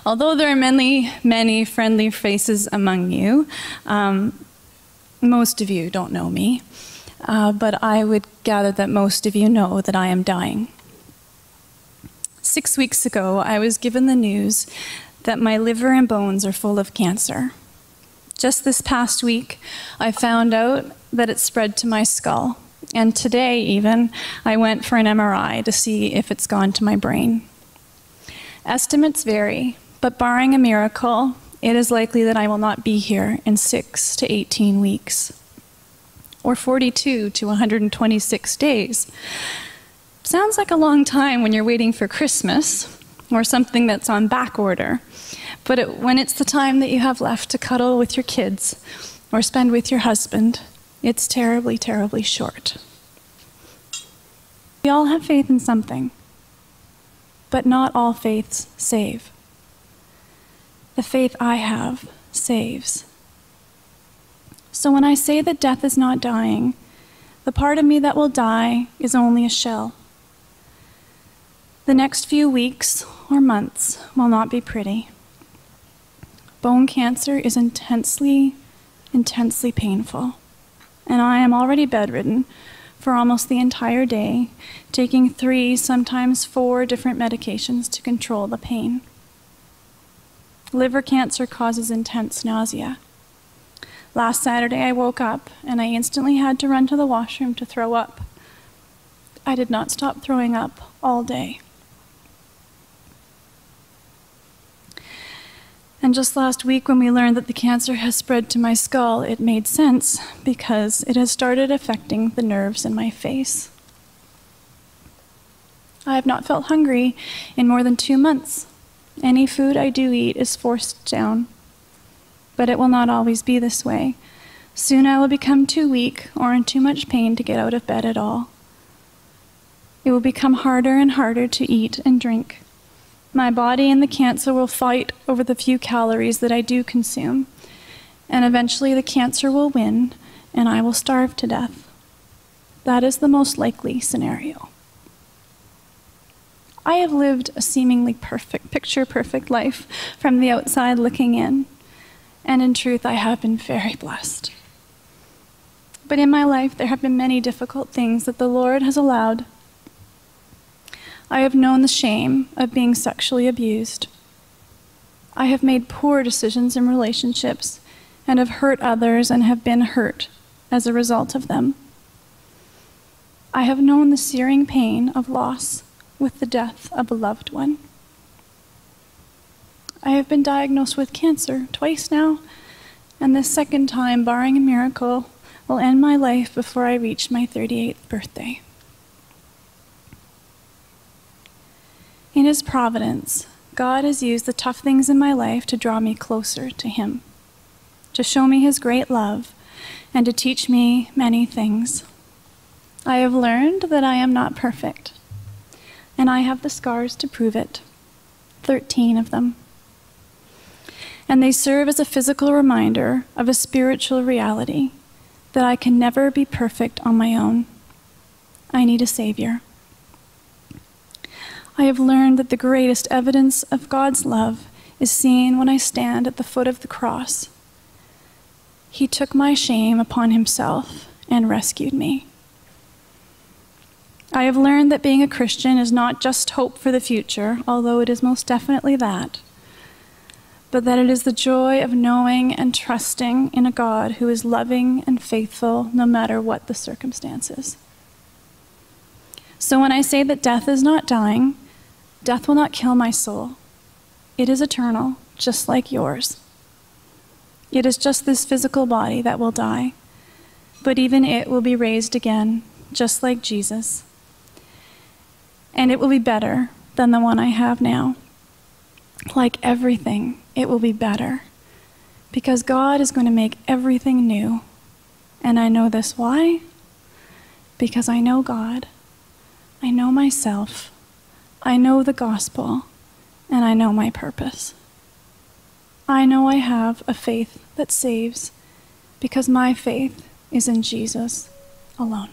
Although there are many, many friendly faces among you, most of you don't know me, but I would gather that most of you know that I am dying. 6 weeks ago, I was given the news that my liver and bones are full of cancer. Just this past week, I found out that it spread to my skull, and today even, I went for an MRI to see if it's gone to my brain. Estimates vary, but barring a miracle, it is likely that I will not be here in 6 to 18 weeks, or 42 to 126 days. Sounds like a long time when you're waiting for Christmas, or something that's on back order, but when it's the time that you have left to cuddle with your kids, or spend with your husband, it's terribly, terribly short. We all have faith in something, but not all faiths save. The faith I have saves. So when I say that death is not dying, the part of me that will die is only a shell. The next few weeks or months will not be pretty. Bone cancer is intensely, intensely painful, and I am already bedridden for almost the entire day, taking 3, sometimes 4 different medications to control the pain. Liver cancer causes intense nausea. Last Saturday I woke up and I instantly had to run to the washroom to throw up. I did not stop throwing up all day. And just last week when we learned that the cancer has spread to my skull, it made sense because it has started affecting the nerves in my face. I have not felt hungry in more than 2 months. Any food I do eat is forced down. But it will not always be this way. Soon I will become too weak or in too much pain to get out of bed at all. It will become harder and harder to eat and drink. My body and the cancer will fight over the few calories that I do consume, and eventually the cancer will win and I will starve to death. That is the most likely scenario. I have lived a seemingly perfect, picture-perfect life from the outside looking in, and in truth I have been very blessed. But in my life there have been many difficult things that the Lord has allowed. I have known the shame of being sexually abused. I have made poor decisions in relationships and have hurt others and have been hurt as a result of them. I have known the searing pain of loss with the death of a loved one. I have been diagnosed with cancer twice now, and this second time, barring a miracle, will end my life before I reach my 38th birthday. In His providence, God has used the tough things in my life to draw me closer to Him, to show me His great love, and to teach me many things. I have learned that I am not perfect, and I have the scars to prove it, 13 of them. And they serve as a physical reminder of a spiritual reality, that I can never be perfect on my own. I need a Savior. I have learned that the greatest evidence of God's love is seen when I stand at the foot of the cross. He took my shame upon Himself and rescued me. I have learned that being a Christian is not just hope for the future, although it is most definitely that, but that it is the joy of knowing and trusting in a God who is loving and faithful no matter what the circumstances. So when I say that death is not dying, death will not kill my soul. It is eternal, just like yours. It is just this physical body that will die, but even it will be raised again, just like Jesus. And it will be better than the one I have now. Like everything, it will be better, because God is going to make everything new. And I know this why? Because I know God, I know myself, I know the gospel, and I know my purpose. I know I have a faith that saves, because my faith is in Jesus alone.